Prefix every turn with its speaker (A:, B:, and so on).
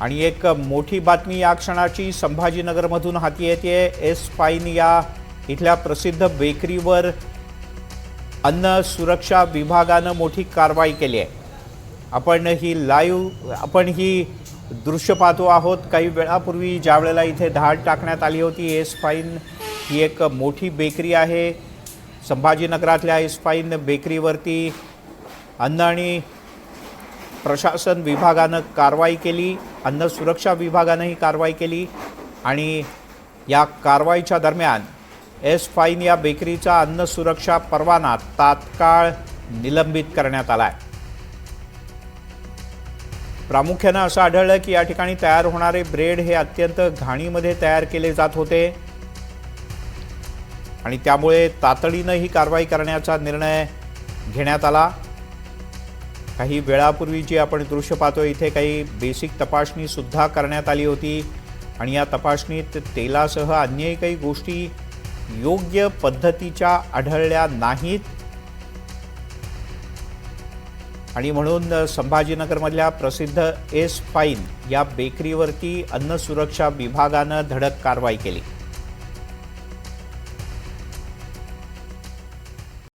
A: आणि एक मोठी बातमी या क्षणाची संभाजीनगरमधून हाती येते। एस फाईन या इथल्या प्रसिद्ध बेकरीवर अन्न सुरक्षा विभागानं मोठी कारवाई केली आहे। आपण ही दृश्य पाहतो आहोत। काही वेळापूर्वी ज्या वेळेला इथे धाड टाकण्यात आली होती, एस फाईन ही एक मोठी बेकरी आहे। संभाजीनगरातल्या एस फाईन बेकरीवरती अन्न आणि प्रशासन विभागानं कारवाई केली, अन्न सुरक्षा विभागानं ही कारवाई केली आणि या कारवाईच्या दरम्यान एस फाईन या बेकरीचा अन्न सुरक्षा परवाना तात्काळ निलंबित करण्यात आला आहे। प्रामुख्याने असं आढळलं की या ठिकाणी तयार होणारे ब्रेड हे अत्यंत घाणीमध्ये तयार केले जात होते आणि त्यामुळे तातडीनं ही कारवाई करण्याचा निर्णय घेण्यात आला। काही वेळापूर्वी जी आपण दृश्य पाहतो, इथे काही बेसिक तपासणी सुद्धा करण्यात आली होती आणि या तपासणीत तेलासह अन्यही काही गोष्टी योग्य पद्धतीच्या आढळल्या नाहीत आणि म्हणून संभाजीनगरमधल्या प्रसिद्ध एस फाईन या बेकरीवरती अन्न सुरक्षा विभागानं धडक कारवाई केली।